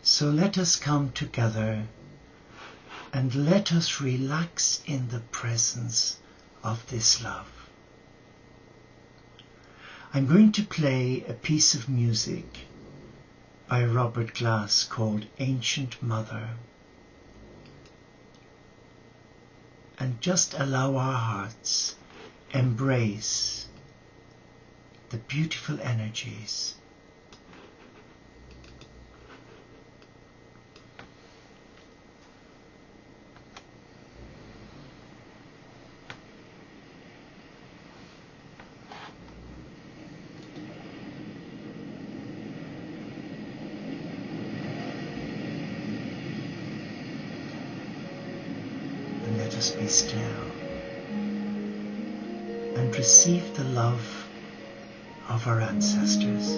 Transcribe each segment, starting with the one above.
So let us come together and let us relax in the presence of this love. I'm going to play a piece of music by Robert Glass called Ancient Mother. And just allow our hearts embrace the beautiful energies. Let us be still and receive the love of our ancestors.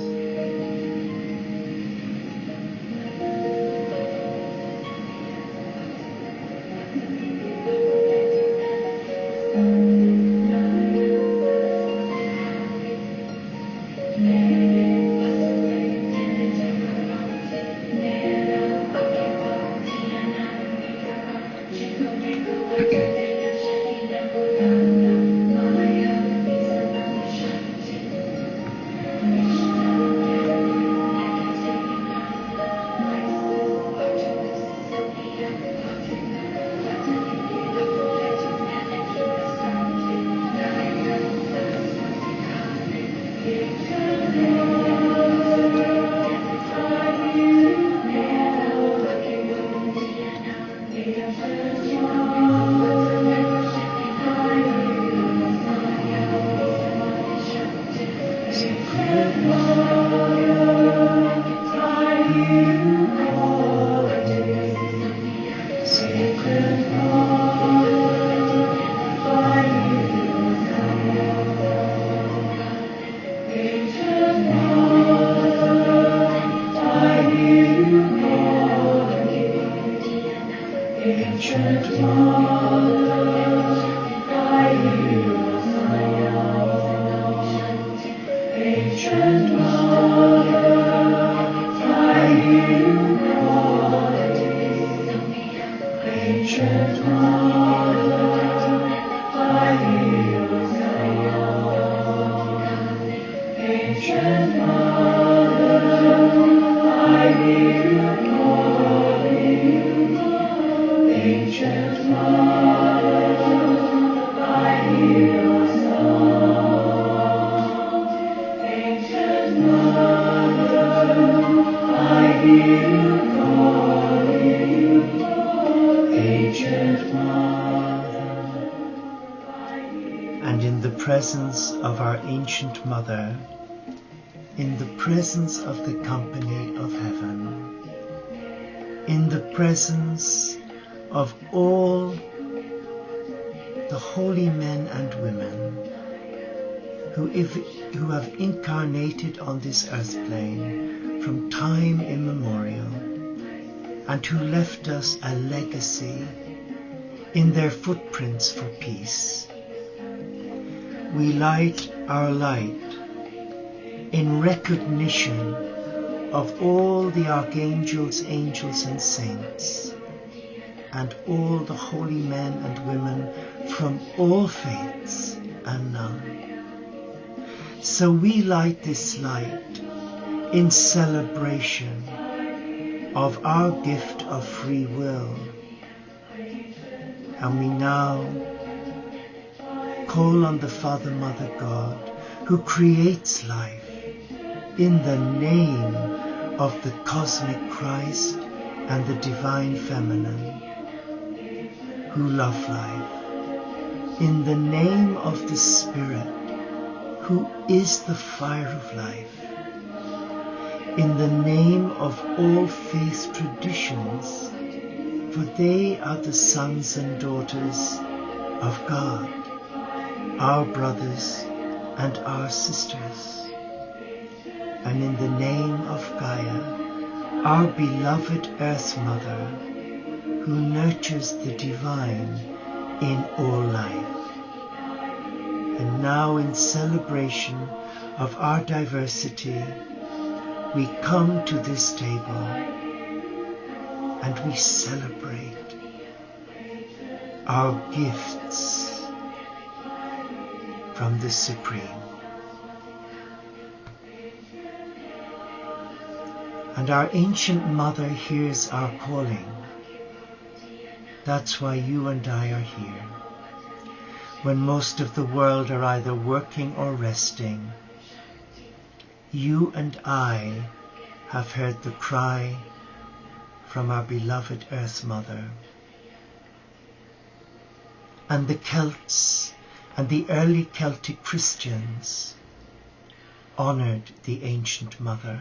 And in the presence of our ancient mother, in the presence of the company of heaven, in the presence of all the holy men and women who have incarnated on this earth plane from time immemorial and who left us a legacy in their footprints for peace. We light our light in recognition of all the archangels, angels and saints, and all the holy men and women from all faiths and none. So we light this light in celebration of our gift of free will. And we now call on the Father, Mother, God, who creates life in the name of the cosmic Christ and the divine feminine, who love life, in the name of the Spirit, who is the fire of life, in the name of all faith traditions, for they are the sons and daughters of God, our brothers and our sisters, and in the name of Gaia, our beloved Earth Mother, who nurtures the divine in all life. And now, in celebration of our diversity, we come to this table and we celebrate our gifts from the Supreme. And our ancient Mother hears our calling. That's why you and I are here. When most of the world are either working or resting, you and I have heard the cry from our beloved Earth Mother. And the Celts and the early Celtic Christians honored the ancient Mother.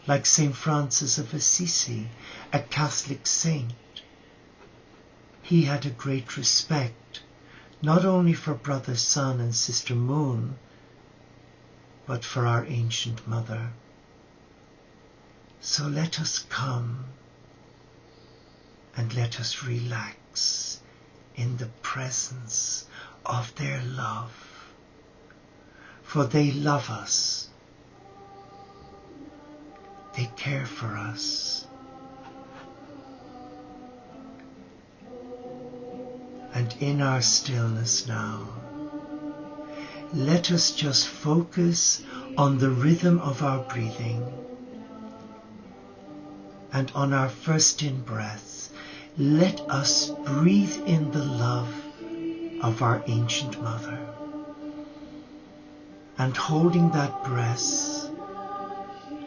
Like St. Francis of Assisi, a Catholic saint, he had a great respect, not only for Brother Sun and Sister Moon, but for our ancient Mother. So let us come and let us relax in the presence of their love, for they love us, they care for us, and in our stillness now, let us just focus on the rhythm of our breathing and on our first in-breath. Let us breathe in the love of our ancient Mother, and holding that breath,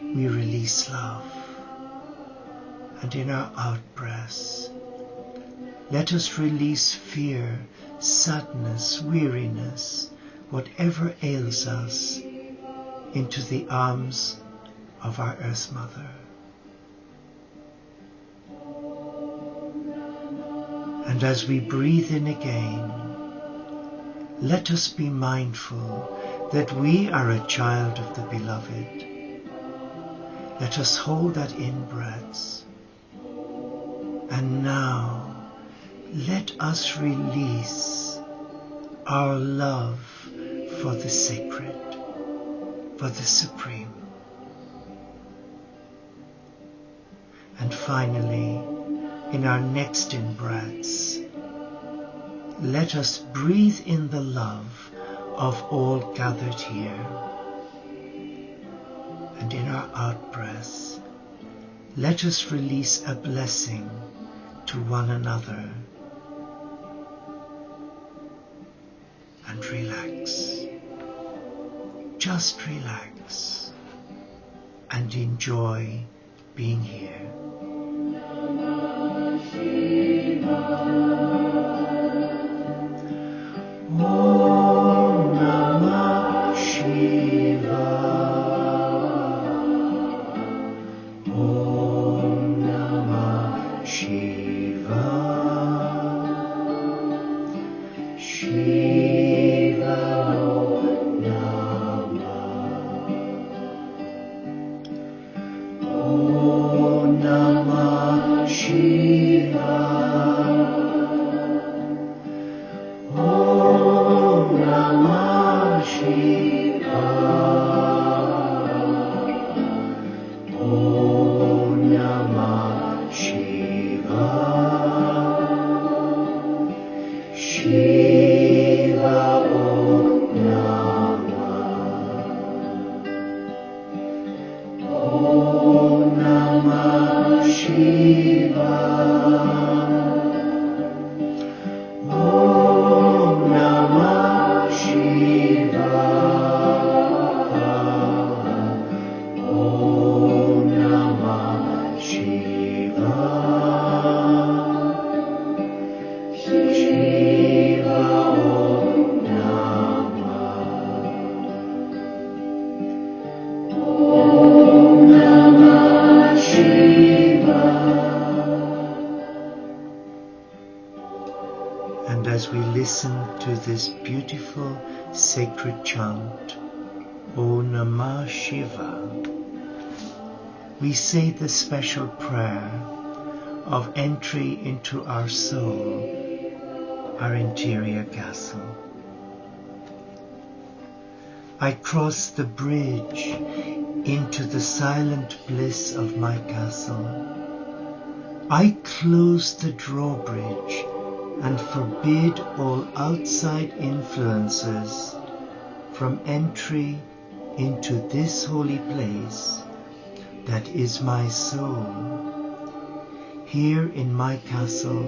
we release love. And in our out-breath, let us release fear, sadness, weariness, whatever ails us, into the arms of our Earth Mother. And as we breathe in again, let us be mindful that we are a child of the Beloved. Let us hold that in-breath. And now, let us release our love for the sacred, for the Supreme. And finally, in our next in-breaths, let us breathe in the love of all gathered here. And in our out-breath, let us release a blessing to one another. And relax. Just relax and enjoy being here. Om Namah Shivaya. Om Namah Shivaya. Shiva Namah. Om Namah Shivaya. Om Namah Shivaya. Om Namah Shivaya. Shiva Om Namah. Om Namah Shivaya. Om Namah Shivaya. Om Namah Shivaya. Shiva Om Namah. Om Namah Shivaya. And as we listen to this beautiful sacred chant, O Namah Shiva, we say the special prayer of entry into our soul, our interior castle. I cross the bridge into the silent bliss of my castle, I close the drawbridge and forbid all outside influences from entry into this holy place that is my soul. Here in my castle,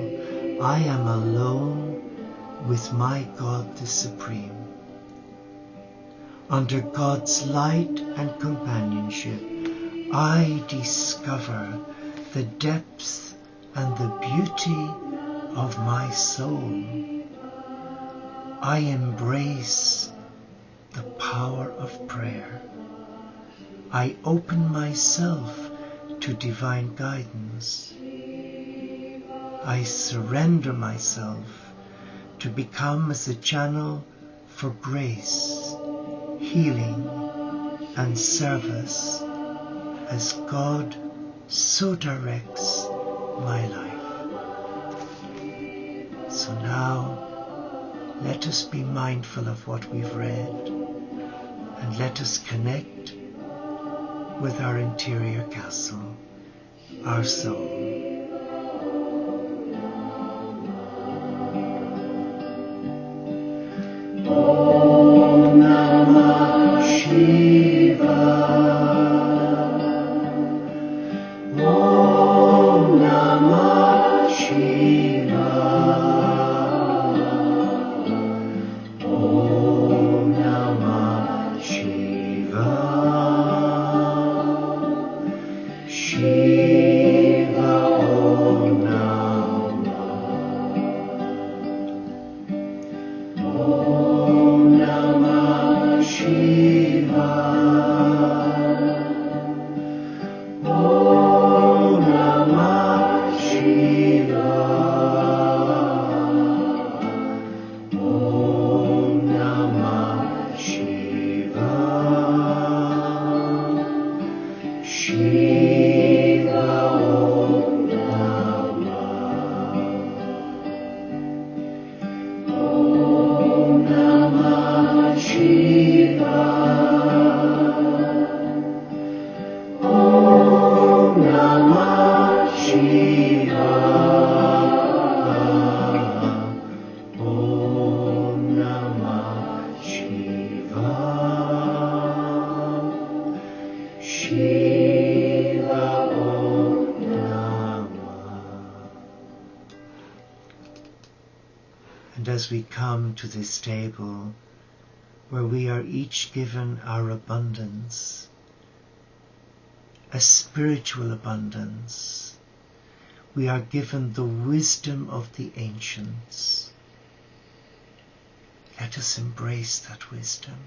I am alone with my God the Supreme. Under God's light and companionship, I discover the depth and the beauty of my soul. I embrace the power of prayer. I open myself to divine guidance. I surrender myself to become as a channel for grace, healing, and service as God so directs my life. So now, let us be mindful of what we've read, and let us connect with our interior castle, our soul. Om Namah Shivaya. Om Namah Shivaya. Om Namah Shivaya. Shiva Om Namah. Om Namah Shivaya. Om Namah Shivaya. Om Namah Shivaya. Shiva Om Namah. Om Namah Shivaya. Om Namah Shivaya. Om Namah Shivaya. Shiva Om Namah. And as we come to this table where we are each given our abundance, a spiritual abundance, we are given the wisdom of the ancients. Let us embrace that wisdom,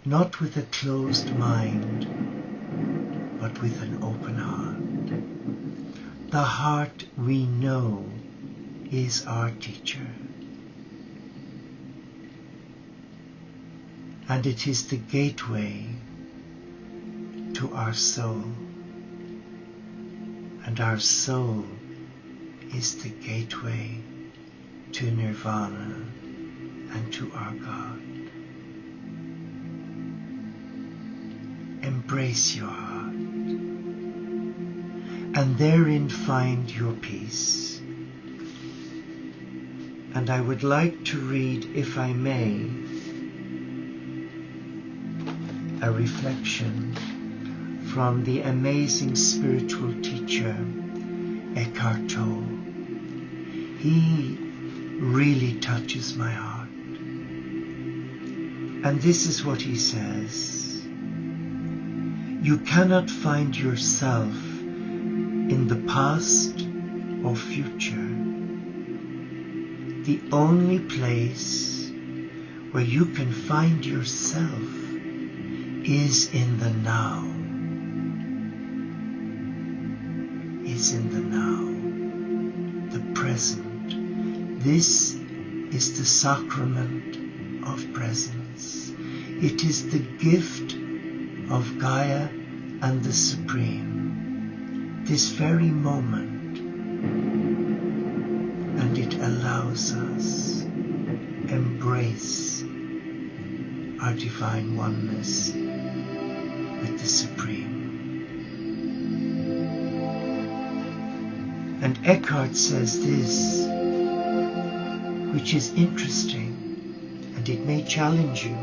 not with a closed mind, but with an open heart. The heart we know is our teacher. And it is the gateway to our soul. And our soul is the gateway to Nirvana and to our God. Embrace your heart, and therein find your peace. And I would like to read, if I may, a reflection from the amazing spiritual teacher Eckhart Tolle. He really touches my heart. And this is what he says: you cannot find yourself in the past or future. The only place where you can find yourself is in the now. Is in the now, the present. This is the sacrament of presence. It is the gift of Gaia and the Supreme, this very moment, and it allows us embrace our divine oneness with the Supreme. And Eckhart says this, which is interesting, and it may challenge you.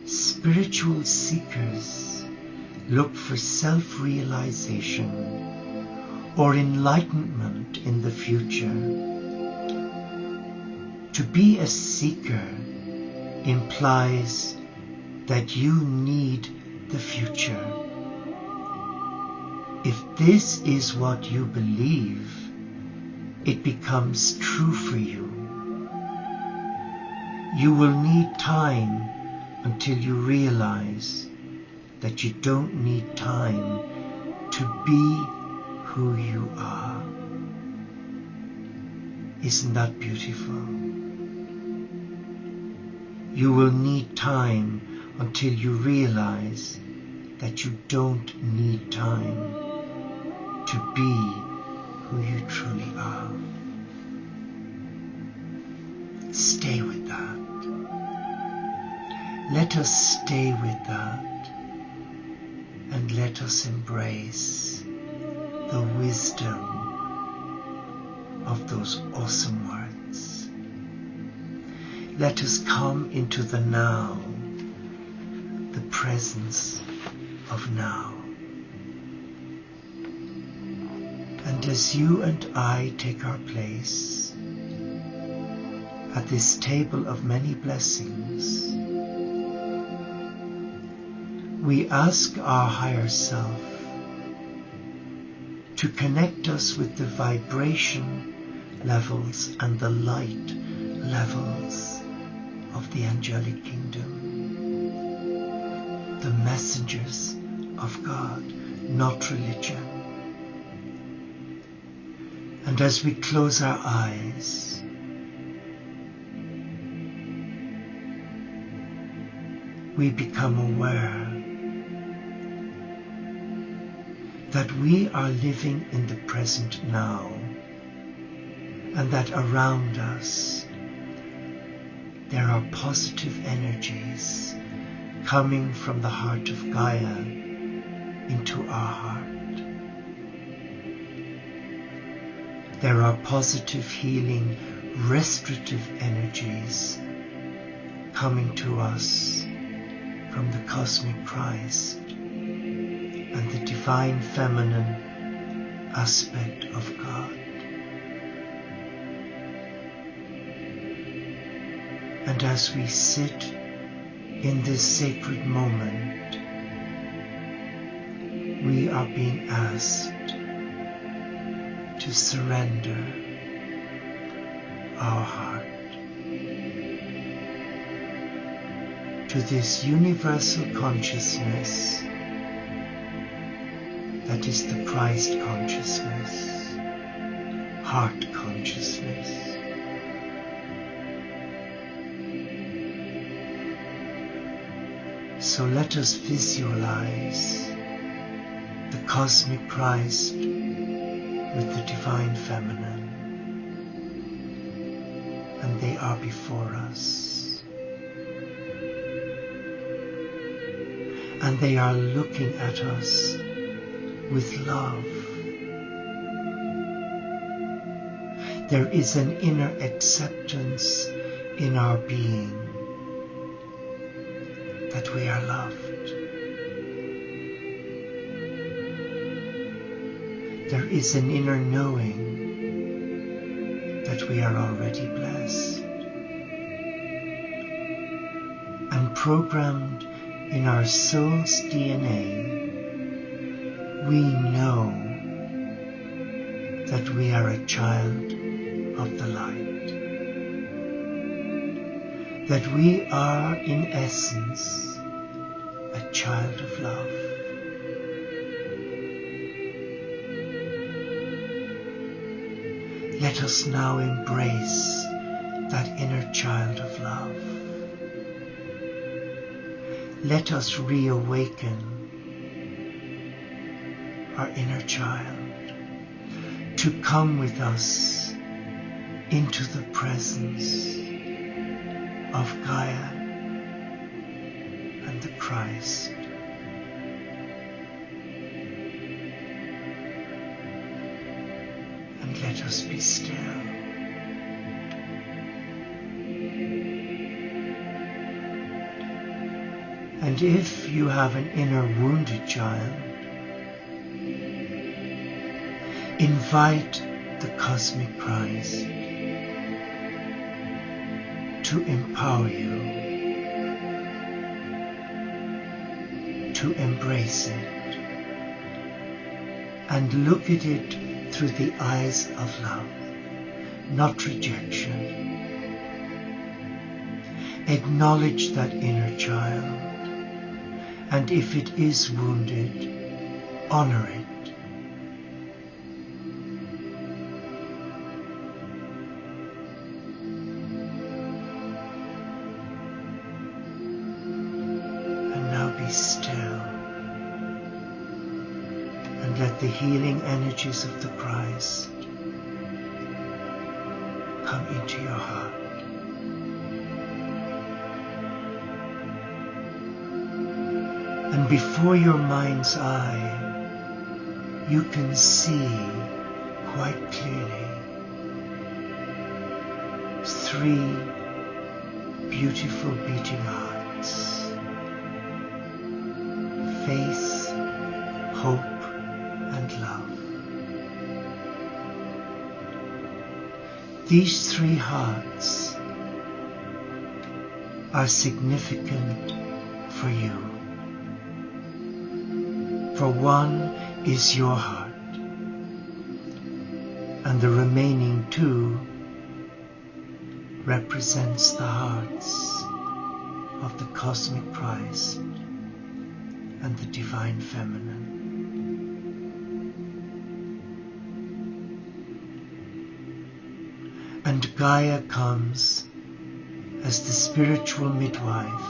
Spiritual seekers look for self-realization or enlightenment in the future. To be a seeker implies that you need the future. If this is what you believe, it becomes true for you. You will need time until you realize that you don't need time to be who you are. Isn't that beautiful? You will need time until you realize that you don't need time to be who you truly are. Stay with that. Let us stay with that, and let us embrace the wisdom of those awesome words. Let us come into the now, the presence of now. And as you and I take our place at this table of many blessings, we ask our higher self to connect us with the vibration levels and the light levels of the angelic kingdom, the messengers of God, not religion. And as we close our eyes, we become aware that we are living in the present now, and that around us there are positive energies coming from the heart of Gaia into our heart. There are positive, healing, restorative energies coming to us from the cosmic Christ and the divine feminine aspect of God. And as we sit in this sacred moment, we are being asked to surrender our heart to this universal consciousness that is the Christ consciousness, heart consciousness. So let us visualize the cosmic Christ with the divine feminine, and they are before us, and they are looking at us with love. There is an inner acceptance in our being that we are loved. There is an inner knowing that we are already blessed. And programmed in our soul's DNA, we know that we are a child of the light. That we are, in essence, a child of love. Let us now embrace that inner child of love. Let us reawaken our inner child to come with us into the presence of Gaia and the Christ. let us be still. And if you have an inner wounded child, invite the cosmic Christ to empower you, to embrace it, and look at it through the eyes of love, not rejection. Acknowledge that inner child, and if it is wounded, honor it. And now be still and let the healing energies of the Christ come into your heart. And before your mind's eye, you can see quite clearly 3 beautiful beating hearts: faith, hope, and love. These 3 hearts are significant for you. For one is your heart, and the remaining 2 represents the hearts of the cosmic Christ and the divine feminine. And Gaia comes as the spiritual midwife,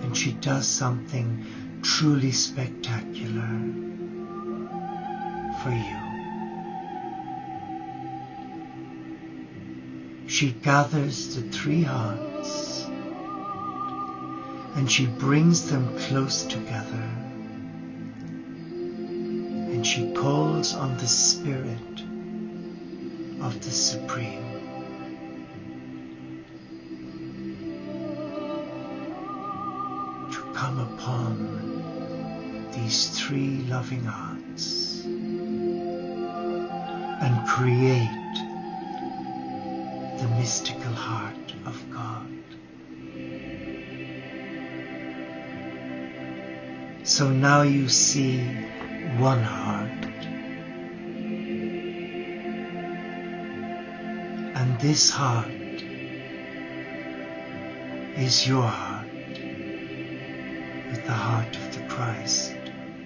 and she does something truly spectacular for you. She gathers the 3 hearts and she brings them close together, and she calls on the Spirit of the Supreme to come upon these 3 loving hearts and create the mystical heart of God. So now you see one heart, and this heart is your heart, with the heart of the Christ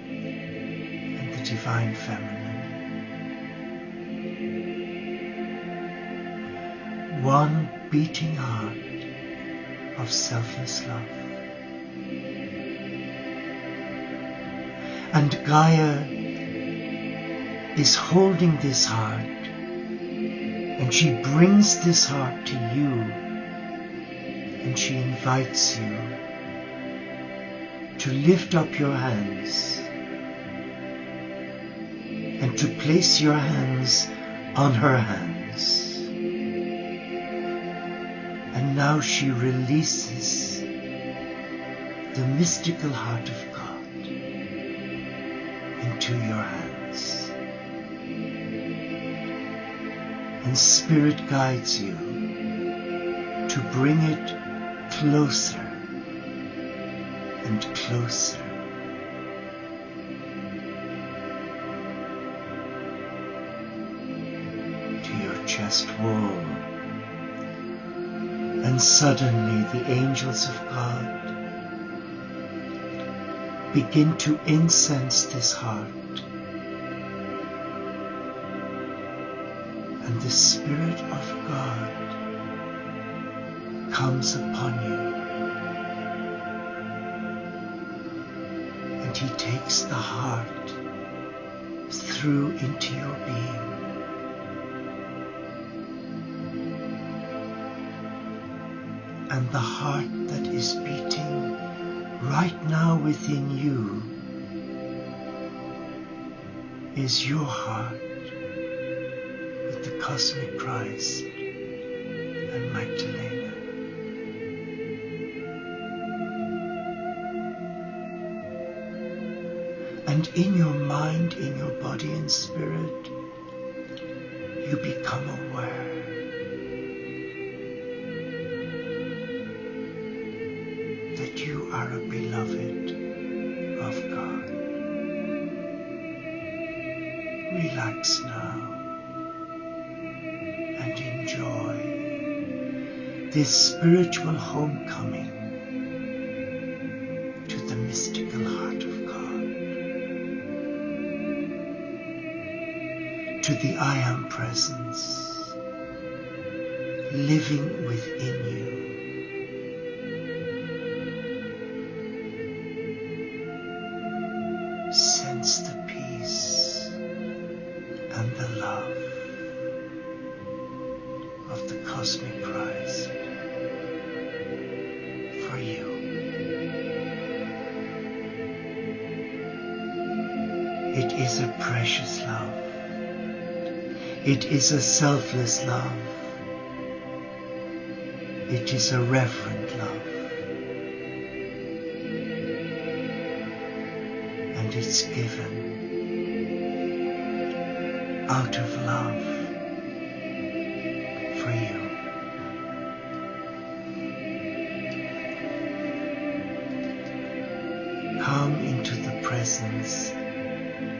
and the divine feminine. One beating heart of selfless love. And Gaia is holding this heart, and she brings this heart to you, and she invites you to lift up your hands and to place your hands on her hands. And now she releases the mystical heart of God into your hands. And Spirit guides you to bring it closer and closer. To your chest wall. And suddenly the angels of God begin to incense this heart, and the Spirit of God comes upon you, and He takes the heart through into your being. And the heart that is beating right now within you is your heart cosmic Christ and Magdalena. And in your mind, in your body and spirit, you become aware that you are a beloved of God. Relax now and enjoy this spiritual homecoming to the mystical heart of God, to the I Am presence living within you. Sense the peace and the love of the cosmic Christ for you. It is a precious love. It is a selfless love. It is a reverent love. And it's given out of love for you. Come into the presence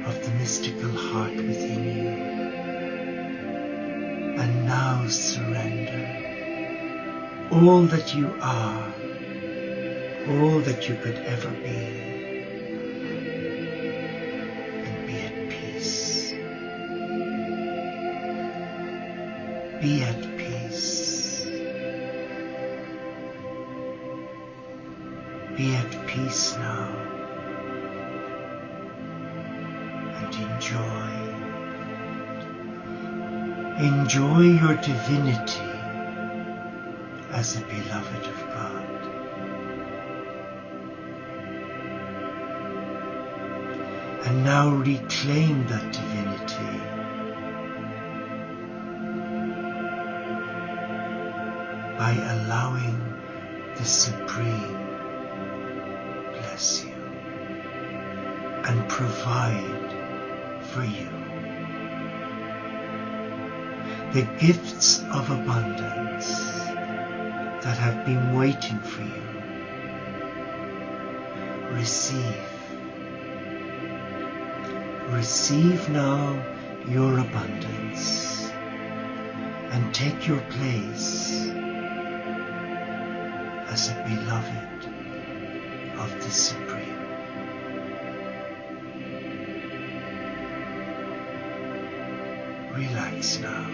of the mystical heart within you, and now surrender all that you are, all that you could ever be. Be at peace. Be at peace now and enjoy your divinity as a beloved of God. And now reclaim that divinity by allowing the Supreme bless you and provide for you the gifts of abundance that have been waiting for you. Receive now your abundance and take your place as a beloved of the Supreme. Relax now.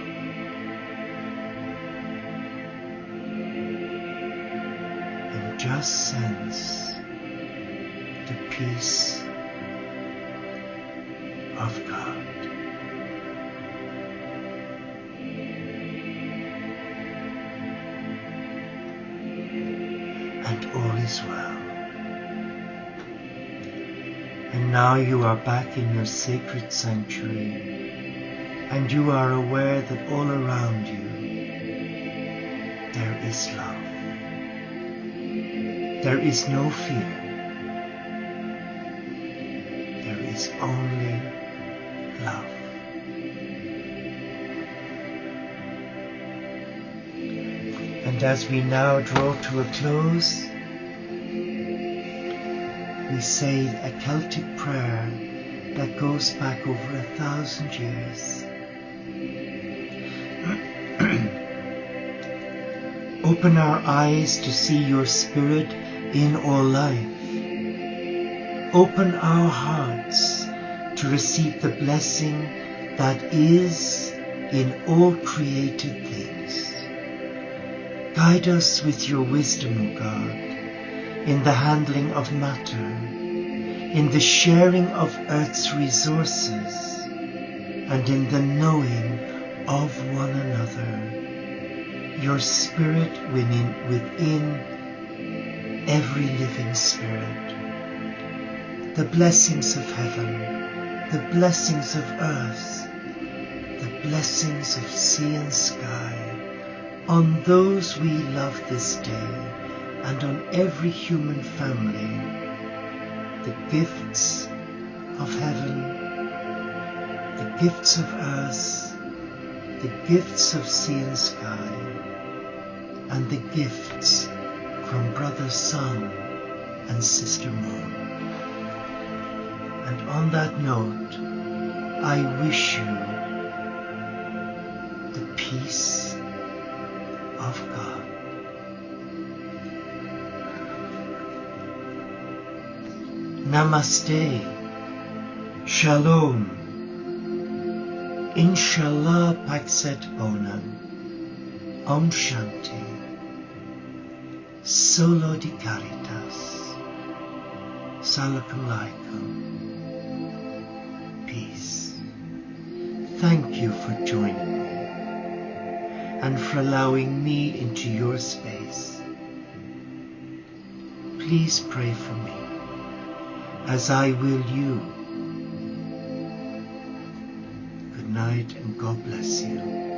And just sense the peace of God. And all is well. And now you are back in your sacred sanctuary, and you are aware that all around you there is love. There is no fear. There is only love. And as we now draw to a close, we say a Celtic prayer that goes back over 1,000 years. Open our eyes to see your Spirit in all life. Open our hearts to receive the blessing that is in all created things. Guide us with your wisdom, O God, in the handling of matter, in the sharing of earth's resources, and in the knowing of one another. Your Spirit within every living spirit. The blessings of heaven, the blessings of earth, the blessings of sea and sky on those we love this day and on every human family, the gifts of heaven, the gifts of earth, the gifts of sea and sky, and the gifts from Brother Sun and Sister Moon. And on that note, I wish you the peace of God. Namaste, Shalom, Inshallah Paxet Bonam, Om Shanti, Solo di Caritas, Salakum Alaikum, peace. Thank you for joining me and for allowing me into your space. Please pray for me as I will you. Good night and God bless you.